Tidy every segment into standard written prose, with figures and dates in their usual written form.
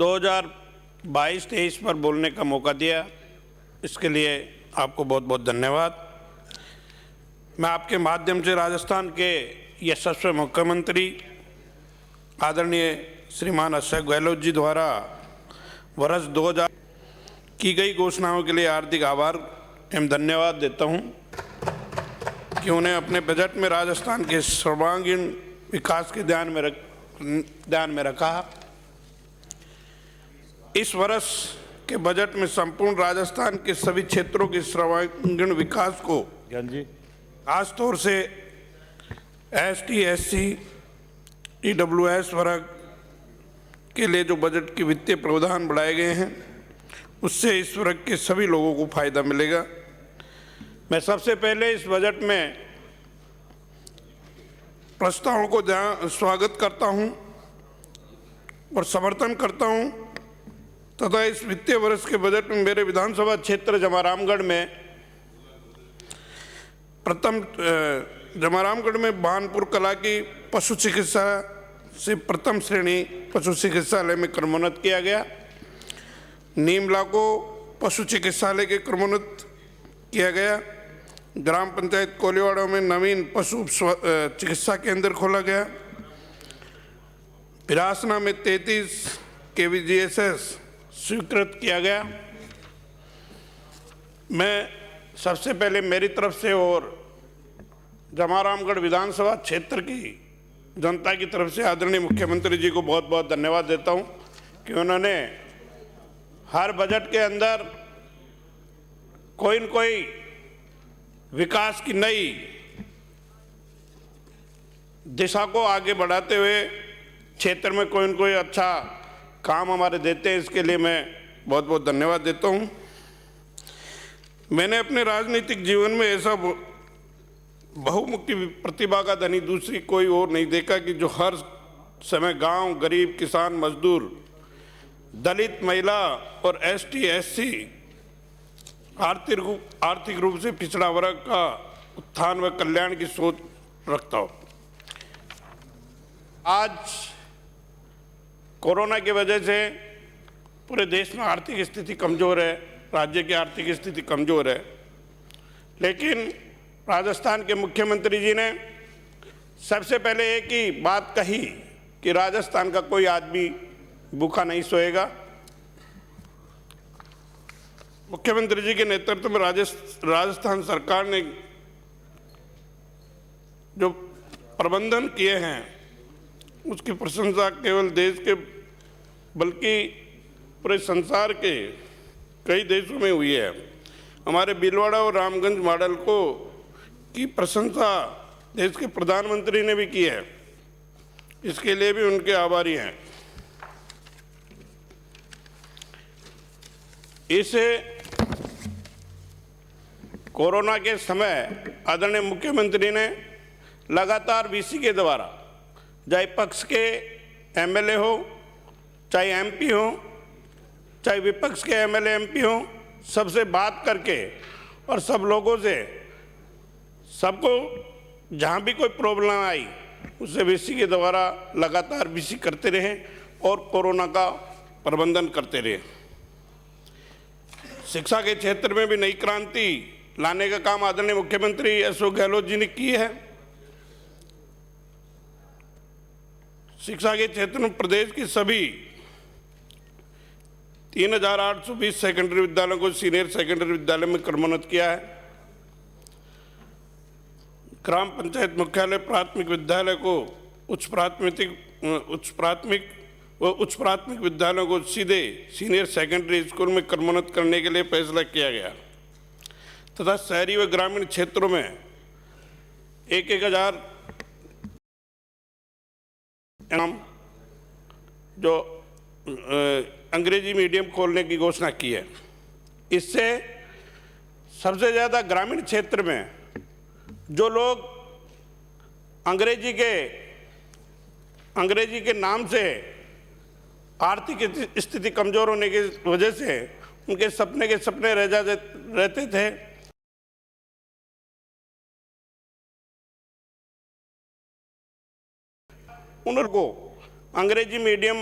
2022-23 पर बोलने का मौका दिया, इसके लिए आपको बहुत बहुत धन्यवाद। मैं आपके माध्यम से राजस्थान के यशस्वी मुख्यमंत्री आदरणीय श्रीमान अशोक गहलोत जी द्वारा वर्ष 2000 की गई घोषणाओं के लिए हार्दिक आभार एवं धन्यवाद देता हूं कि उन्हें अपने बजट में राजस्थान के सर्वांगीण विकास के ध्यान में रखा। इस वर्ष के बजट में संपूर्ण राजस्थान के सभी क्षेत्रों के सर्वांगीण विकास को खास तौर से ST, SC, EWS वर्ग के लिए जो बजट के वित्तीय प्रावधान बढ़ाए गए हैं, उससे इस वर्ग के सभी लोगों को फायदा मिलेगा। मैं सबसे पहले इस बजट में प्रस्तावों को स्वागत करता हूं और समर्थन करता हूं तथा इस वित्तीय वर्ष के बजट में मेरे विधानसभा क्षेत्र जमारामगढ़ में भानपुर कला की पशु चिकित्सा से प्रथम श्रेणी पशु चिकित्सालय में क्रमोन्नत किया गया। नीमला को पशु चिकित्सालय के क्रमोन्नत किया गया। ग्राम पंचायत कोलीवाड़ा में नवीन पशु चिकित्सा केंद्र खोला गया। बिरासना में 33 KVGSS स्वीकृत किया गया। मैं सबसे पहले मेरी तरफ से और जमारामगढ़ विधानसभा क्षेत्र की जनता की तरफ से आदरणीय मुख्यमंत्री जी को बहुत बहुत धन्यवाद देता हूं कि उन्होंने हर बजट के अंदर कोई न कोई विकास की नई दिशा को आगे बढ़ाते हुए क्षेत्र में कोई न कोई अच्छा काम हमारे देते हैं। इसके लिए मैं बहुत बहुत धन्यवाद देता हूं। मैंने अपने राजनीतिक जीवन में ऐसा बहुमुखी प्रतिभा का धनी दूसरी कोई और नहीं देखा कि जो हर समय गांव, गरीब, किसान, मजदूर, दलित, महिला और ST, SC आर्थिक रूप से पिछड़ा वर्ग का उत्थान व कल्याण की सोच रखता हो। आज कोरोना की वजह से पूरे देश में आर्थिक स्थिति कमज़ोर है, राज्य की आर्थिक स्थिति कमज़ोर है, लेकिन राजस्थान के मुख्यमंत्री जी ने सबसे पहले एक ही बात कही कि राजस्थान का कोई आदमी भूखा नहीं सोएगा। मुख्यमंत्री जी के नेतृत्व में राजस्थान सरकार ने जो प्रबंधन किए हैं उसकी प्रशंसा केवल देश के बल्कि पूरे संसार के कई देशों में हुई है। हमारे भीलवाड़ा और रामगंज मॉडल की प्रशंसा देश के प्रधानमंत्री ने भी की है, इसके लिए भी उनके आभारी हैं। इसे कोरोना के समय आदरणीय मुख्यमंत्री ने लगातार VC के द्वारा चाहे पक्ष के MLA हो, चाहे MP हो, चाहे विपक्ष के MLA MP हो, सबसे बात करके और सब लोगों से सबको जहाँ भी कोई प्रॉब्लम आई उससे VC के द्वारा लगातार VC करते रहे और कोरोना का प्रबंधन करते रहे। शिक्षा के क्षेत्र में भी नई क्रांति लाने का काम आदरणीय मुख्यमंत्री अशोक गहलोत जी ने की है। शिक्षा के क्षेत्र में प्रदेश की सभी 3820 सेकेंडरी विद्यालयों को सीनियर सेकेंडरी विद्यालय में क्रमोन्नत किया है। ग्राम पंचायत मुख्यालय प्राथमिक विद्यालय को उच्च प्राथमिक विद्यालयों को सीधे सीनियर सेकेंडरी स्कूल में क्रमोन्नत करने के लिए फैसला किया गया तथा शहरी व ग्रामीण क्षेत्रों में 1000 जो अंग्रेजी मीडियम खोलने की घोषणा की है। इससे सबसे ज़्यादा ग्रामीण क्षेत्र में जो लोग अंग्रेजी के नाम से आर्थिक स्थिति कमज़ोर होने की वजह से उनके सपने रहते थे, उनको अंग्रेजी मीडियम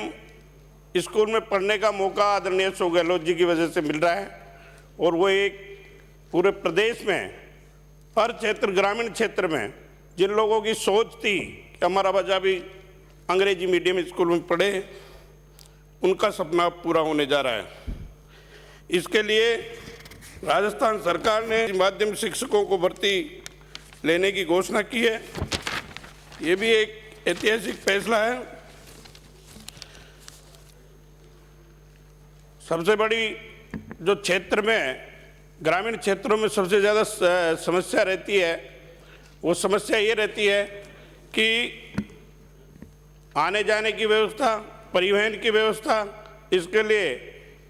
स्कूल में पढ़ने का मौका आदरणीय अशोक गहलोत जी की वजह से मिल रहा है और वो एक पूरे प्रदेश में हर क्षेत्र, ग्रामीण क्षेत्र में जिन लोगों की सोच थी कि हमारा बच्चा भी अंग्रेजी मीडियम स्कूल में पढ़े, उनका सपना पूरा होने जा रहा है। इसके लिए राजस्थान सरकार ने माध्यम शिक्षकों को भर्ती लेने की घोषणा की है। ये भी एक ऐतिहासिक फैसला है। सबसे बड़ी जो क्षेत्र में, ग्रामीण क्षेत्रों में सबसे ज़्यादा समस्या रहती है, वो समस्या ये रहती है कि आने जाने की व्यवस्था, परिवहन की व्यवस्था। इसके लिए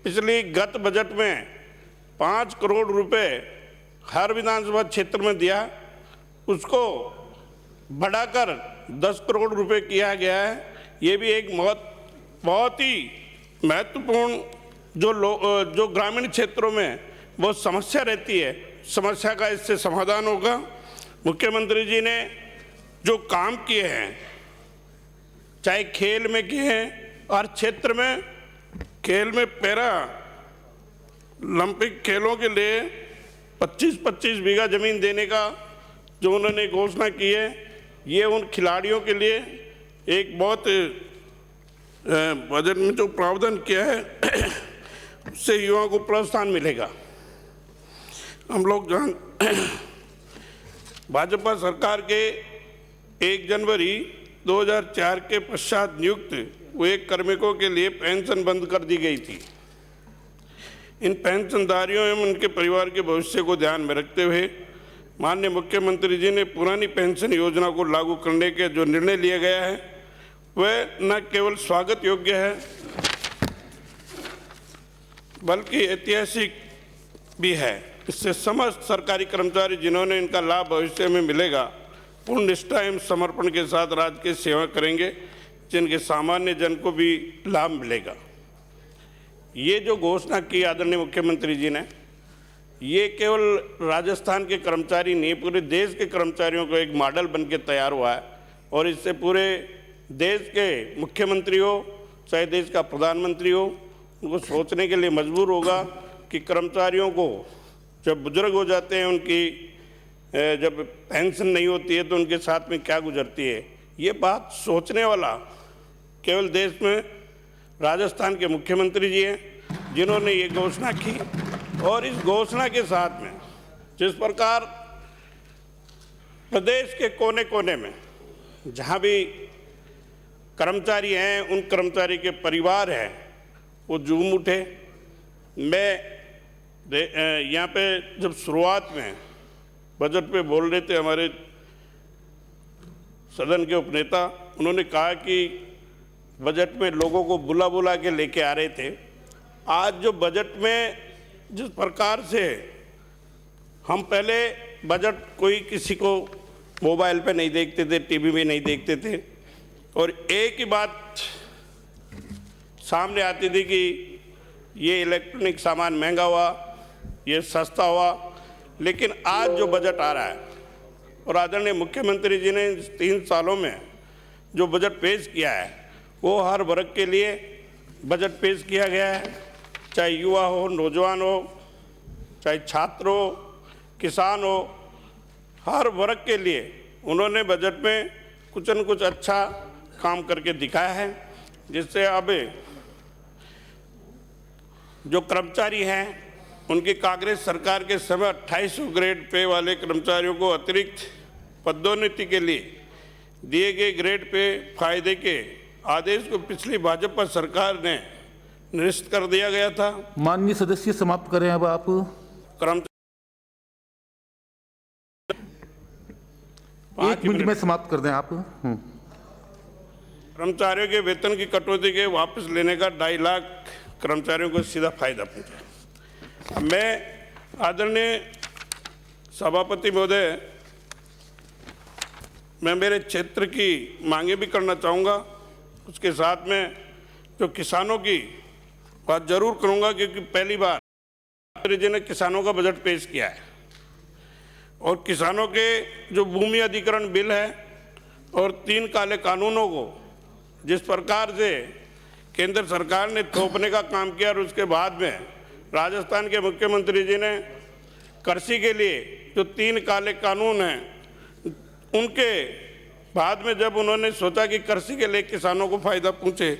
पिछली गत बजट में 5 करोड़ रुपए हर विधानसभा क्षेत्र में दिया, उसको बढ़ाकर 10 करोड़ रुपए किया गया है। ये भी एक बहुत ही महत्वपूर्ण जो ग्रामीण क्षेत्रों में बहुत समस्या रहती है, समस्या का इससे समाधान होगा। मुख्यमंत्री जी ने जो काम किए हैं, चाहे खेल में किए हैं, हर क्षेत्र में खेल में पैरा ओलंपिक खेलों के लिए 25-25 बीघा जमीन देने का जो उन्होंने घोषणा की है, ये उन खिलाड़ियों के लिए एक बहुत बजट में जो प्रावधान किया है उससे युवाओं को प्रोत्साहन मिलेगा। हम लोग भाजपा सरकार के 1 जनवरी 2004 के पश्चात नियुक्त हुए कार्मिकों के लिए पेंशन बंद कर दी गई थी। इन पेंशनधारियों एवं उनके परिवार के भविष्य को ध्यान में रखते हुए माननीय मुख्यमंत्री जी ने पुरानी पेंशन योजना को लागू करने के जो निर्णय लिया गया है वह न केवल स्वागत योग्य है बल्कि ऐतिहासिक भी है। इससे समस्त सरकारी कर्मचारी जिन्होंने इनका लाभ भविष्य में मिलेगा, पूर्ण निष्ठा एवं समर्पण के साथ राज्य की सेवा करेंगे, जिनके सामान्य जन को भी लाभ मिलेगा। ये जो घोषणा की आदरणीय मुख्यमंत्री जी ने, ये केवल राजस्थान के कर्मचारी नहीं, पूरे देश के कर्मचारियों को एक मॉडल बन के तैयार हुआ है और इससे पूरे देश के मुख्यमंत्री हो, चाहे देश का प्रधानमंत्री हो, उनको सोचने के लिए मजबूर होगा कि कर्मचारियों को जब बुजुर्ग हो जाते हैं, उनकी जब पेंशन नहीं होती है तो उनके साथ में क्या गुजरती है। ये बात सोचने वाला केवल देश में राजस्थान के मुख्यमंत्री जी हैं जिन्होंने ये घोषणा की। और इस घोषणा के साथ में जिस प्रकार प्रदेश के कोने कोने में जहाँ भी कर्मचारी हैं, उन कर्मचारी के परिवार हैं, वो झूम उठे। मैं यहाँ पे जब शुरुआत में बजट पे बोल रहे थे, हमारे सदन के उपनेता, उन्होंने कहा कि बजट में लोगों को बुला बुला के लेके आ रहे थे। आज जो बजट में जिस प्रकार से हम पहले बजट कोई किसी को मोबाइल पे नहीं देखते थे, टीवी में नहीं देखते थे, और एक ही बात सामने आती थी कि ये इलेक्ट्रॉनिक सामान महंगा हुआ, ये सस्ता हुआ। लेकिन आज जो बजट आ रहा है और आदरणीय मुख्यमंत्री जी ने 3 सालों में जो बजट पेश किया है, वो हर वर्ग के लिए बजट पेश किया गया है, चाहे युवा हो, नौजवान हो, चाहे छात्र हो, किसान हो, हर वर्ग के लिए उन्होंने बजट में कुछ न कुछ अच्छा काम करके दिखाया है। जिससे अब जो कर्मचारी हैं, उनकी कांग्रेस सरकार के समय 2800 ग्रेड पे वाले कर्मचारियों को अतिरिक्त पदोन्नति के लिए दिए गए ग्रेड पे फायदे के आदेश को पिछली भाजपा सरकार ने निरस्त कर दिया गया था। माननीय सदस्य समाप्त करें अब आप। एक मिनट में समाप्त कर दें आप। कर्मचारियों के वेतन की कटौती के वापस लेने का 2.5 लाख कर्मचारियों को सीधा फायदा पहुंचा। मैं आदरणीय सभापति महोदय, मैं मेरे क्षेत्र की मांगे भी करना चाहूँगा, उसके साथ में जो किसानों की बात जरूर करूँगा, क्योंकि पहली बार जी ने किसानों का बजट पेश किया है और किसानों के जो भूमि अधिग्रहण बिल है और 3 काले कानूनों को जिस प्रकार से केंद्र सरकार ने थोपने का काम किया और उसके बाद में राजस्थान के मुख्यमंत्री जी ने कृषि के लिए जो 3 काले कानून हैं, उनके बाद में जब उन्होंने सोचा कि कृषि के लिए किसानों को फायदा पहुंचे,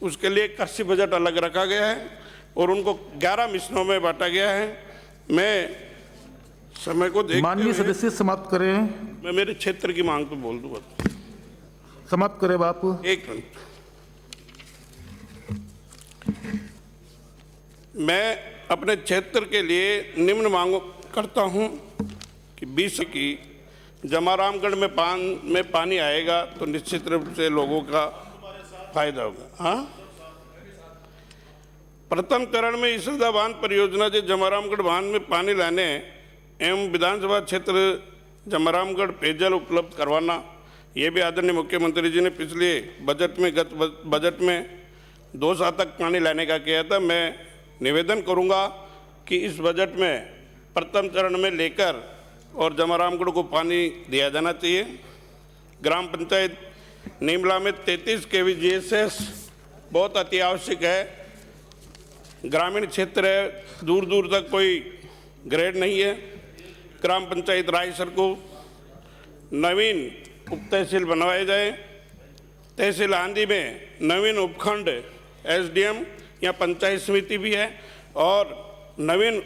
उसके लिए कृषि बजट अलग रखा गया है और उनको 11 मिशनों में बांटा गया है। मैं समय को देखते माननीय हुए सदस्य समाप्त करें। मैं मेरे क्षेत्र की मांग पे बोल दूं बस। समाप्त करें आप। एक मिनट। मैं अपने क्षेत्र के लिए निम्न मांग करता हूं कि 20 की जमारामगढ़ में पानी आएगा तो निश्चित रूप से लोगों का फायदा होगा। हाँ, प्रथम चरण में ईसरदा बांध परियोजना से जमारामगढ़ बांध में पानी लाने एवं विधानसभा क्षेत्र जमारामगढ़ पेयजल उपलब्ध करवाना, ये भी आदरणीय मुख्यमंत्री जी ने पिछले बजट में गत बजट में 2 साल तक पानी लाने का किया था। मैं निवेदन करूंगा कि इस बजट में प्रथम चरण में लेकर और जमारामगढ़ को पानी दिया जाना चाहिए। ग्राम पंचायत नीमला में 33 kVGSS बहुत अति आवश्यक है। ग्रामीण क्षेत्र है, दूर दूर तक कोई ग्रेड नहीं है। ग्राम पंचायत रायसर को नवीन उप तहसील बनवाए जाए। तहसील आंधी में नवीन उपखंड SDM या पंचायत समिति भी है और नवीन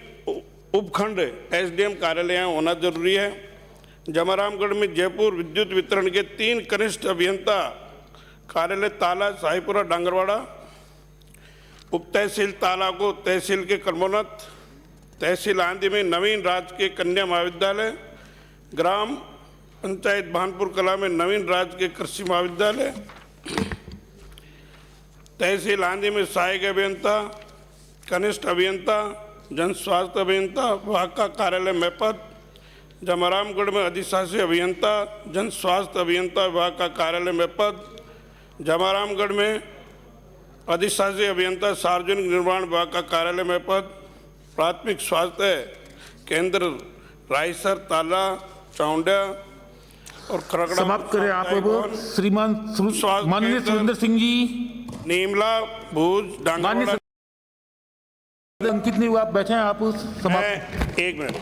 उपखंड SDM कार्यालय होना जरूरी है। जमारामगढ़ में जयपुर विद्युत वितरण के 3 कनिष्ठ अभियंता कार्यालय ताला, साहिपुरा, डांगरवाड़ा। उप तहसील ताला को तहसील के कर्मोन्नत। तहसील आंधी में नवीन राजकीय कन्या महाविद्यालय। ग्राम पंचायत भानपुर कला में नवीन राजकीय कृषि महाविद्यालय। तहसील आंधी में सहायक अभियंता, कनिष्ठ अभियंता, जन स्वास्थ्य अभियंता विभाग का कार्यालय में पद। जमारामगढ़ में अधिशासी अभियंता, जन स्वास्थ्य अभियंता विभाग का कार्यालय में पद। जमारामगढ़ में अधिशासी अभियंता सार्वजनिक निर्माण विभाग का कार्यालय में पद। प्राथमिक स्वास्थ्य केंद्र रायसर, ताला, चाउंडा और खरगड़ा। समाप्त करें आप अब। श्रीमान माननीय सुरेंद्र सिंह जी, नीमला, भूज, डांगरवाड़ा। अंकित नहीं हुआ, आप बैठे हैं। आप समाप्त। एक मिनट।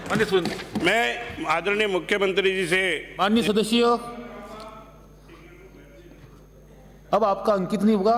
माननीय सुरेंद्र, मैं आदरणीय मुख्यमंत्री जी से माननीय सदस्य, अब आपका अंकित नहीं होगा।